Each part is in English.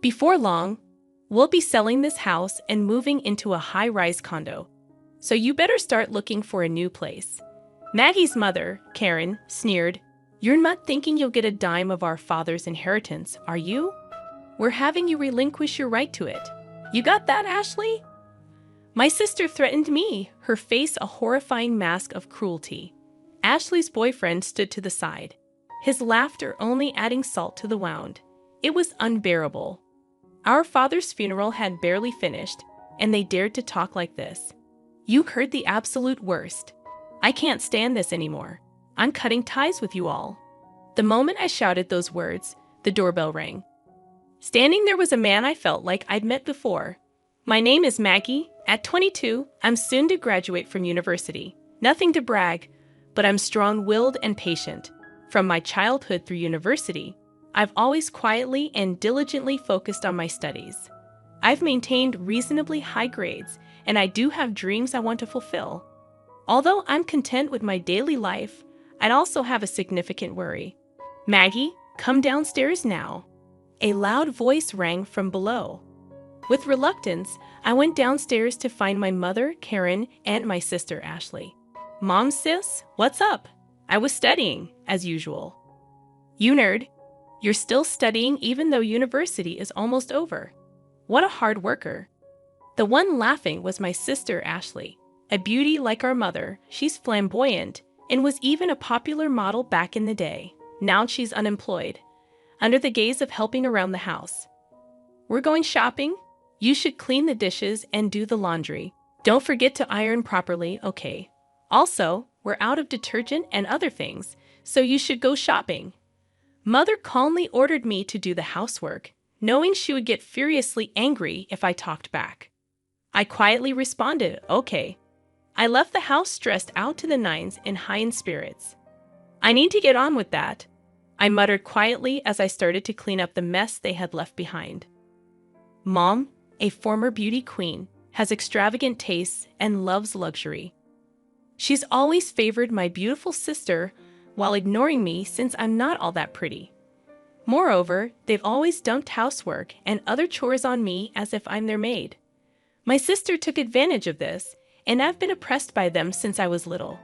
Before long, we'll be selling this house and moving into a high-rise condo. So you better start looking for a new place." Maggie's mother, Karen, sneered, "You're not thinking you'll get a dime of our father's inheritance, are you? We're having you relinquish your right to it. You got that, Ashley?" My sister threatened me, her face a horrifying mask of cruelty. Ashley's boyfriend stood to the side, his laughter only adding salt to the wound. It was unbearable. Our father's funeral had barely finished, and they dared to talk like this. "You heard the absolute worst. I can't stand this anymore. I'm cutting ties with you all." The moment I shouted those words, the doorbell rang. Standing there was a man I felt like I'd met before. "My name is Maggie. At 22, I'm soon to graduate from university. Nothing to brag, but I'm strong-willed and patient. From my childhood through university, I've always quietly and diligently focused on my studies. I've maintained reasonably high grades, and I do have dreams I want to fulfill. Although I'm content with my daily life, I'd also have a significant worry. Maggie, come downstairs now." A loud voice rang from below. With reluctance, I went downstairs to find my mother, Karen, and my sister, Ashley. "Mom, sis, what's up?" "I was studying, as usual." "You nerd. You're still studying even though university is almost over. What a hard worker." The one laughing was my sister, Ashley. A beauty like our mother, she's flamboyant and was even a popular model back in the day. Now she's unemployed, under the gaze of helping around the house. "We're going shopping. You should clean the dishes and do the laundry. Don't forget to iron properly, okay? Also, we're out of detergent and other things, so you should go shopping." Mother calmly ordered me to do the housework, knowing she would get furiously angry if I talked back. I quietly responded, "Okay." I left the house stressed out to the nines and high in spirits. "I need to get on with that," I muttered quietly as I started to clean up the mess they had left behind. Mom, a former beauty queen, has extravagant tastes and loves luxury. She's always favored my beautiful sister while ignoring me since I'm not all that pretty. Moreover, they've always dumped housework and other chores on me as if I'm their maid. My sister took advantage of this, and I've been oppressed by them since I was little.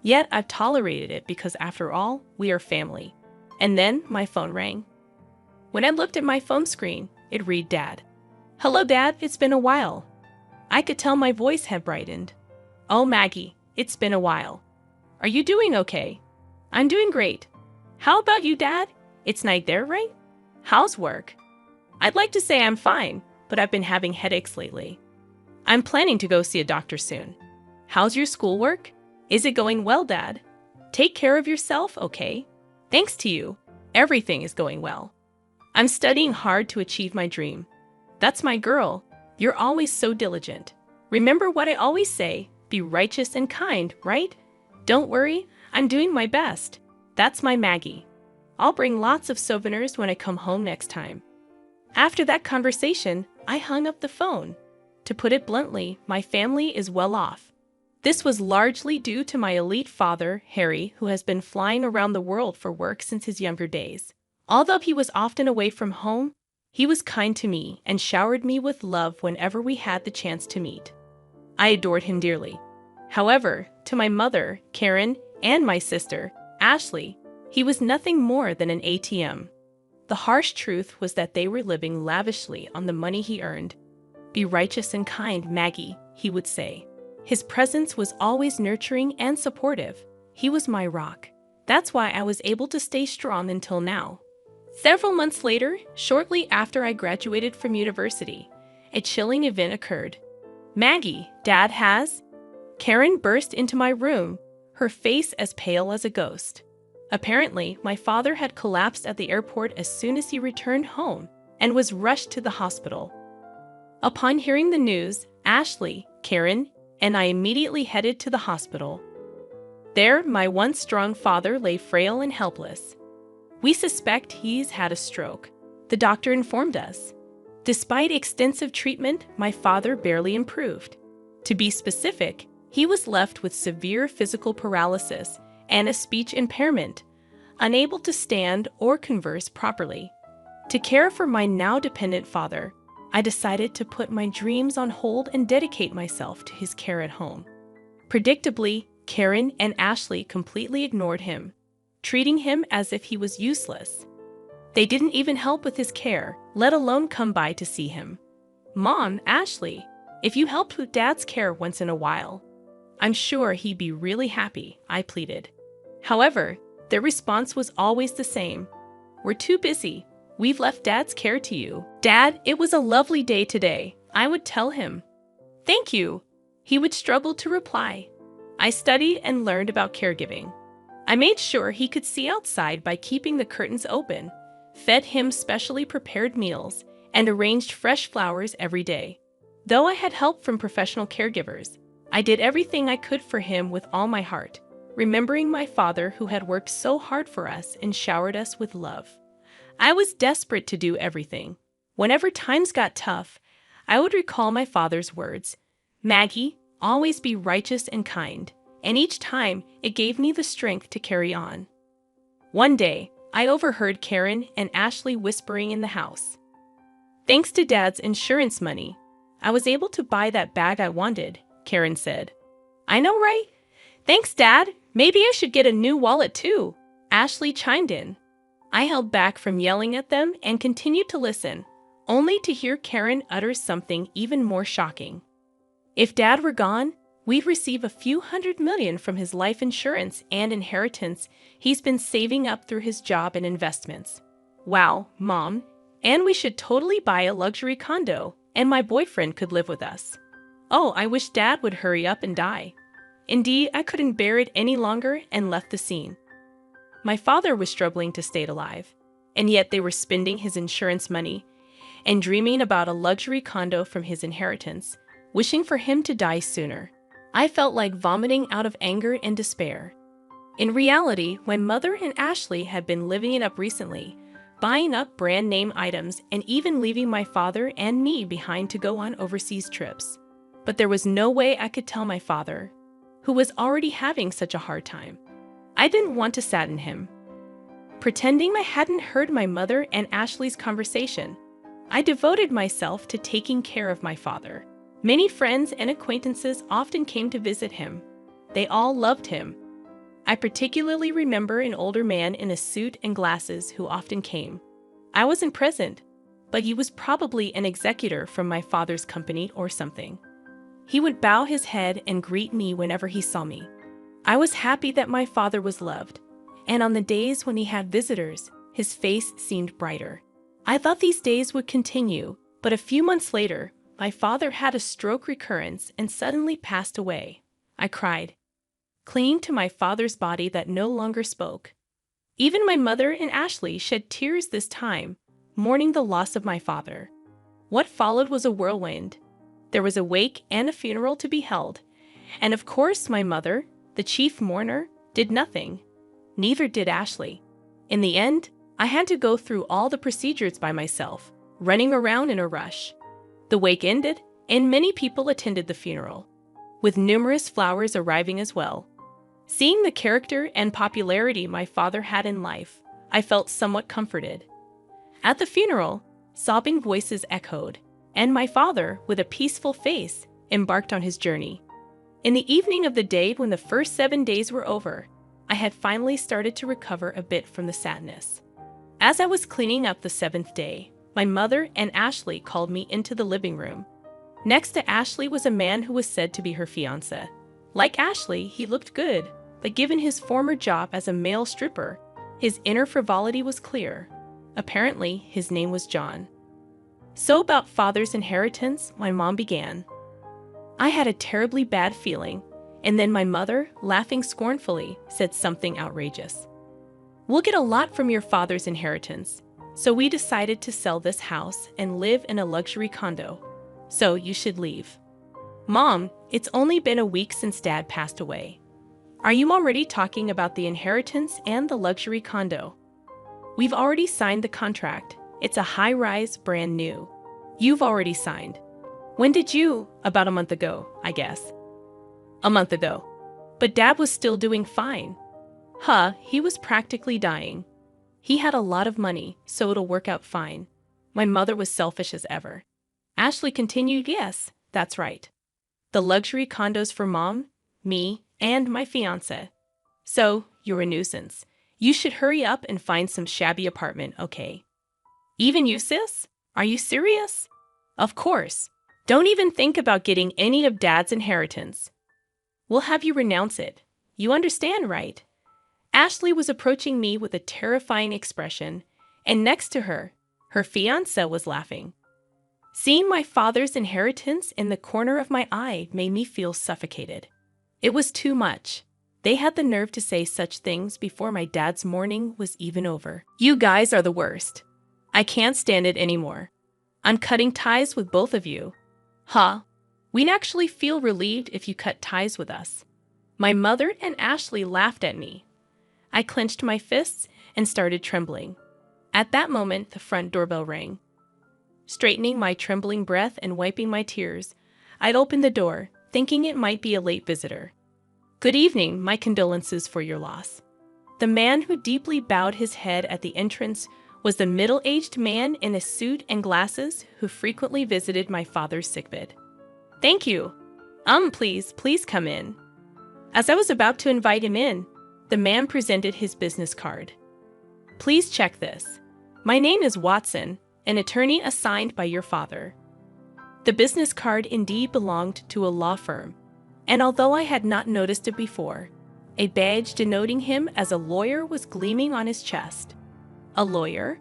Yet I've tolerated it because, after all, we are family. And then my phone rang. When I looked at my phone screen, it read Dad. "Hello, Dad, it's been a while." I could tell my voice had brightened. "Oh, Maggie, it's been a while. Are you doing okay?" "I'm doing great. How about you, Dad? It's night there, right? How's work?" "I'd like to say I'm fine, but I've been having headaches lately. I'm planning to go see a doctor soon." "How's your schoolwork? Is it going well, Dad? Take care of yourself, okay? Thanks to you, everything is going well. I'm studying hard to achieve my dream." "That's my girl. You're always so diligent. Remember what I always say, be righteous and kind, right? Don't worry, I'm doing my best. That's my Maggie. I'll bring lots of souvenirs when I come home next time." After that conversation, I hung up the phone. To put it bluntly, my family is well off. This was largely due to my elite father, Harry, who has been flying around the world for work since his younger days. Although he was often away from home, he was kind to me and showered me with love whenever we had the chance to meet. I adored him dearly. However, to my mother, Karen, and my sister, Ashley, he was nothing more than an ATM. The harsh truth was that they were living lavishly on the money he earned. "Be righteous and kind, Maggie," he would say. His presence was always nurturing and supportive. He was my rock. That's why I was able to stay strong until now. Several months later, shortly after I graduated from university, a chilling event occurred. "Maggie, Dad has..." Karen burst into my room, her face as pale as a ghost. Apparently, my father had collapsed at the airport as soon as he returned home and was rushed to the hospital. Upon hearing the news, Ashley, Karen, and I immediately headed to the hospital. There, my once strong father lay frail and helpless. "We suspect he's had a stroke," the doctor informed us. Despite extensive treatment, my father barely improved. To be specific, he was left with severe physical paralysis and a speech impairment, unable to stand or converse properly. To care for my now dependent father, I decided to put my dreams on hold and dedicate myself to his care at home. Predictably, Karen and Ashley completely ignored him, treating him as if he was useless. They didn't even help with his care, let alone come by to see him. "Mom, Ashley, if you helped with Dad's care once in a while, I'm sure he'd be really happy," I pleaded. However, their response was always the same. "We're too busy. We've left Dad's care to you." "Dad, it was a lovely day today," I would tell him. "Thank you." He would struggle to reply. I studied and learned about caregiving. I made sure he could see outside by keeping the curtains open, fed him specially prepared meals, and arranged fresh flowers every day. Though I had help from professional caregivers, I did everything I could for him with all my heart, remembering my father who had worked so hard for us and showered us with love. I was desperate to do everything. Whenever times got tough, I would recall my father's words, "Maggie, always be righteous and kind," and each time it gave me the strength to carry on. One day, I overheard Karen and Ashley whispering in the house. "Thanks to Dad's insurance money, I was able to buy that bag I wanted," Karen said. "I know, right? Thanks, Dad. Maybe I should get a new wallet too," Ashley chimed in. I held back from yelling at them and continued to listen, only to hear Karen utter something even more shocking. "If Dad were gone, we'd receive a few $100 million from his life insurance and inheritance he's been saving up through his job and investments." "Wow, Mom. And we should totally buy a luxury condo, and my boyfriend could live with us." "Oh, I wish Dad would hurry up and die." Indeed, I couldn't bear it any longer and left the scene. My father was struggling to stay alive, and yet they were spending his insurance money and dreaming about a luxury condo from his inheritance, wishing for him to die sooner. I felt like vomiting out of anger and despair. In reality, my mother and Ashley had been living it up recently, buying up brand name items and even leaving my father and me behind to go on overseas trips. But there was no way I could tell my father, who was already having such a hard time. I didn't want to sadden him. Pretending I hadn't heard my mother and Ashley's conversation, I devoted myself to taking care of my father. Many friends and acquaintances often came to visit him. They all loved him. I particularly remember an older man in a suit and glasses who often came. I wasn't present, but he was probably an executor from my father's company or something. He would bow his head and greet me whenever he saw me. I was happy that my father was loved, and on the days when he had visitors, his face seemed brighter. I thought these days would continue, but a few months later, my father had a stroke recurrence and suddenly passed away. I cried, clinging to my father's body that no longer spoke. Even my mother and Ashley shed tears this time, mourning the loss of my father. What followed was a whirlwind. There was a wake and a funeral to be held, and of course my mother, the chief mourner, did nothing. Neither did Ashley. In the end, I had to go through all the procedures by myself, running around in a rush. The wake ended, and many people attended the funeral, with numerous flowers arriving as well. Seeing the character and popularity my father had in life, I felt somewhat comforted. At the funeral, sobbing voices echoed, and my father, with a peaceful face, embarked on his journey. In the evening of the day when the first 7 days were over, I had finally started to recover a bit from the sadness. As I was cleaning up the 7th day, my mother and Ashley called me into the living room. Next to Ashley was a man who was said to be her fiancé. Like Ashley, he looked good, but given his former job as a male stripper, his inner frivolity was clear. Apparently, his name was John. "So about father's inheritance," my mom began. I had a terribly bad feeling, and then my mother, laughing scornfully, said something outrageous. "We'll get a lot from your father's inheritance, so we decided to sell this house and live in a luxury condo. So you should leave." "Mom, it's only been a week since Dad passed away. Are you already talking about the inheritance and the luxury condo?" "We've already signed the contract. It's a high-rise, brand new." "You've already signed. When did you?" "About a month ago, I guess." "A month ago. But Dad was still doing fine." "Huh, he was practically dying. He had a lot of money, so it'll work out fine. My mother was selfish as ever. Ashley continued, yes, that's right. The luxury condos for Mom, me, and my fiancé. So, you're a nuisance. You should hurry up and find some shabby apartment, okay? Even you, sis? Are you serious? Of course. Don't even think about getting any of Dad's inheritance. We'll have you renounce it. You understand, right? Ashley was approaching me with a terrifying expression, and next to her, her fiancé was laughing. Seeing my father's inheritance in the corner of my eye made me feel suffocated. It was too much. They had the nerve to say such things before my dad's mourning was even over. You guys are the worst. I can't stand it anymore. I'm cutting ties with both of you. Huh? We'd actually feel relieved if you cut ties with us. My mother and Ashley laughed at me. I clenched my fists and started trembling. At that moment, the front doorbell rang. Straightening my trembling breath and wiping my tears, I'd opened the door, thinking it might be a late visitor. Good evening, my condolences for your loss. The man who deeply bowed his head at the entrance was the middle-aged man in a suit and glasses who frequently visited my father's sickbed. Thank you. Please come in. As I was about to invite him in, the man presented his business card. Please check this. My name is Watson, an attorney assigned by your father. The business card indeed belonged to a law firm, and although I had not noticed it before, a badge denoting him as a lawyer was gleaming on his chest. A lawyer?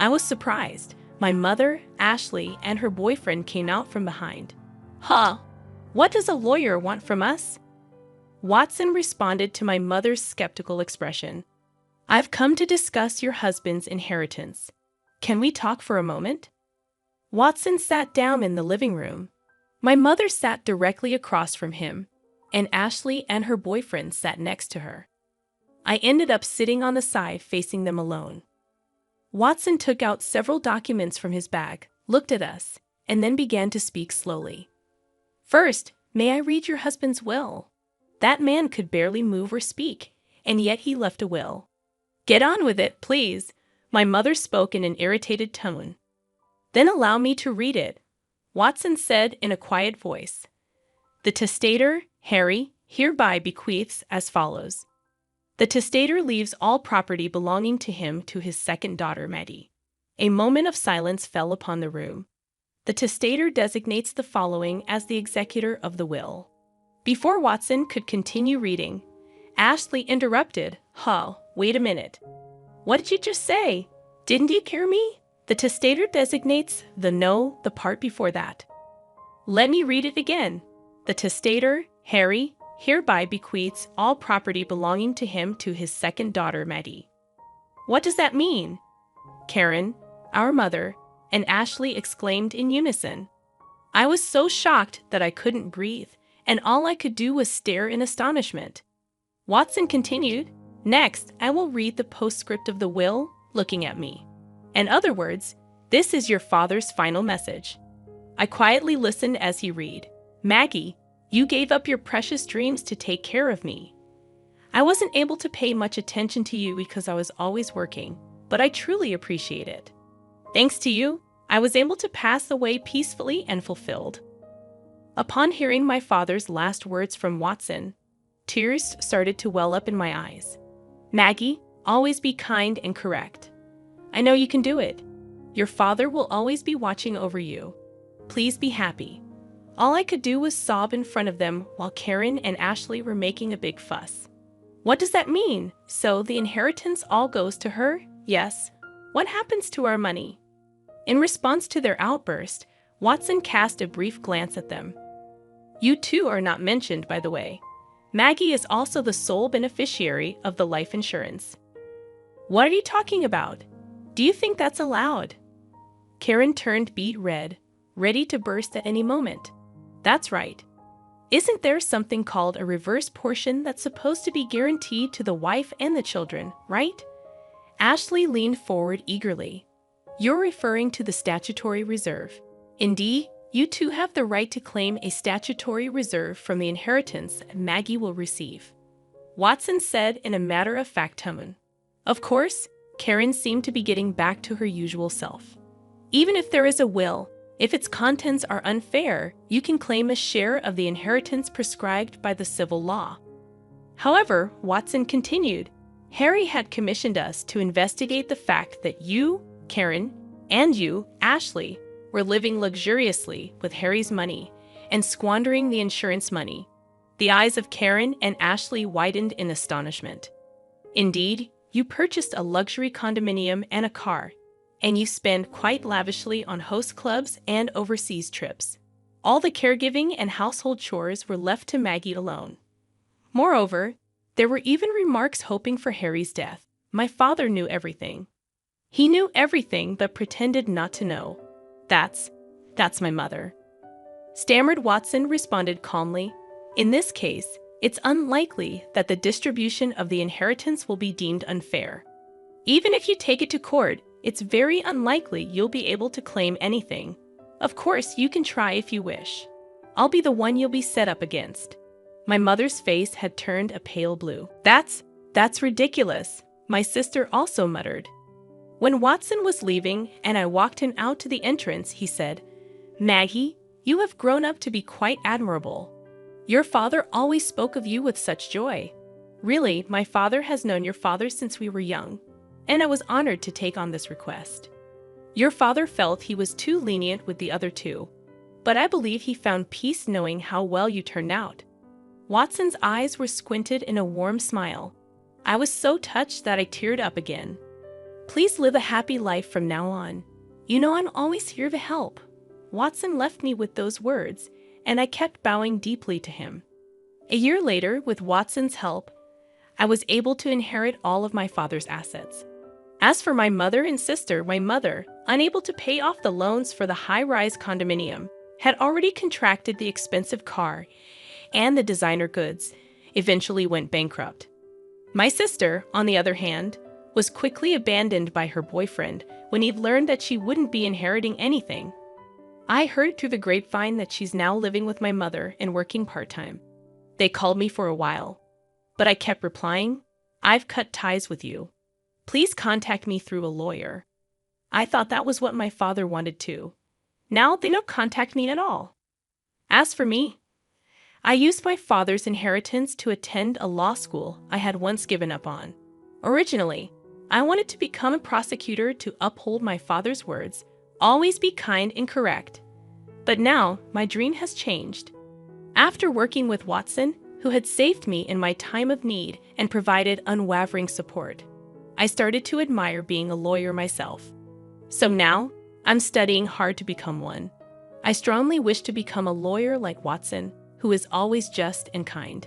I was surprised. My mother, Ashley, and her boyfriend came out from behind. Huh? What does a lawyer want from us? Watson responded to my mother's skeptical expression. I've come to discuss your husband's inheritance. Can we talk for a moment? Watson sat down in the living room. My mother sat directly across from him, and Ashley and her boyfriend sat next to her. I ended up sitting on the side facing them alone. Watson took out several documents from his bag, looked at us, and then began to speak slowly. First, may I read your husband's will? That man could barely move or speak, and yet he left a will. Get on with it, please. My mother spoke in an irritated tone. Then allow me to read it, Watson said in a quiet voice. The testator, Harry, hereby bequeaths as follows. The testator leaves all property belonging to him to his second daughter, Maddie. A moment of silence fell upon the room. The testator designates the following as the executor of the will. Before Watson could continue reading, Ashley interrupted. Wait a minute. What did you just say? Didn't you hear me? The testator designates the part before that. Let me read it again. The testator, Harry, hereby bequeaths all property belonging to him to his second daughter, Maddie. What does that mean? Karen, our mother, and Ashley exclaimed in unison. I was so shocked that I couldn't breathe, and all I could do was stare in astonishment. Watson continued, Next, I will read the postscript of the will, looking at me. In other words, this is your father's final message. I quietly listened as he read. Maggie, you gave up your precious dreams to take care of me. I wasn't able to pay much attention to you because I was always working, but I truly appreciate it. Thanks to you, I was able to pass away peacefully and fulfilled. Upon hearing my father's last words from Watson, tears started to well up in my eyes. Maggie, always be kind and correct. I know you can do it. Your father will always be watching over you. Please be happy. All I could do was sob in front of them while Karen and Ashley were making a big fuss. What does that mean? So the inheritance all goes to her? Yes. What happens to our money? In response to their outburst, Watson cast a brief glance at them. You two are not mentioned, by the way. Maggie is also the sole beneficiary of the life insurance. What are you talking about? Do you think that's allowed? Karen turned beet red, ready to burst at any moment. That's right. Isn't there something called a reverse portion that's supposed to be guaranteed to the wife and the children, right? Ashley leaned forward eagerly. You're referring to the statutory reserve. Indeed, you two have the right to claim a statutory reserve from the inheritance Maggie will receive. Watson said in a matter-of-fact tone. Of course, Karen seemed to be getting back to her usual self. Even if there is a will, if its contents are unfair, you can claim a share of the inheritance prescribed by the civil law. However, Watson continued, Harry had commissioned us to investigate the fact that you, Karen, and you, Ashley, were living luxuriously with Harry's money and squandering the insurance money. The eyes of Karen and Ashley widened in astonishment. Indeed, you purchased a luxury condominium and a car, and you spend quite lavishly on host clubs and overseas trips. All the caregiving and household chores were left to Maggie alone. Moreover, there were even remarks hoping for Harry's death. My father knew everything. He knew everything but pretended not to know. That's my mother. Stammered Watson responded calmly. In this case, it's unlikely that the distribution of the inheritance will be deemed unfair. Even if you take it to court, it's very unlikely you'll be able to claim anything. Of course, you can try if you wish. I'll be the one you'll be set up against. My mother's face had turned a pale blue. That's ridiculous, my sister also muttered. When Watson was leaving and I walked him out to the entrance, he said, Maggie, you have grown up to be quite admirable. Your father always spoke of you with such joy. Really, my father has known your father since we were young, and I was honored to take on this request. Your father felt he was too lenient with the other two, but I believe he found peace knowing how well you turned out. Watson's eyes were squinted in a warm smile. I was so touched that I teared up again. Please live a happy life from now on. You know I'm always here to help. Watson left me with those words, and I kept bowing deeply to him. A year later, with Watson's help, I was able to inherit all of my father's assets. As for my mother and sister, my mother, unable to pay off the loans for the high-rise condominium, had already contracted the expensive car and the designer goods, eventually went bankrupt. My sister, on the other hand, was quickly abandoned by her boyfriend when he'd learned that she wouldn't be inheriting anything. I heard through the grapevine that she's now living with my mother and working part-time. They called me for a while, but I kept replying, I've cut ties with you. Please contact me through a lawyer. I thought that was what my father wanted too. Now they don't contact me at all. As for me, I used my father's inheritance to attend a law school I had once given up on. Originally, I wanted to become a prosecutor to uphold my father's words, always be kind and correct. But now, my dream has changed. After working with Watson, who had saved me in my time of need and provided unwavering support, I started to admire being a lawyer myself. So now, I'm studying hard to become one. I strongly wish to become a lawyer like Watson, who is always just and kind.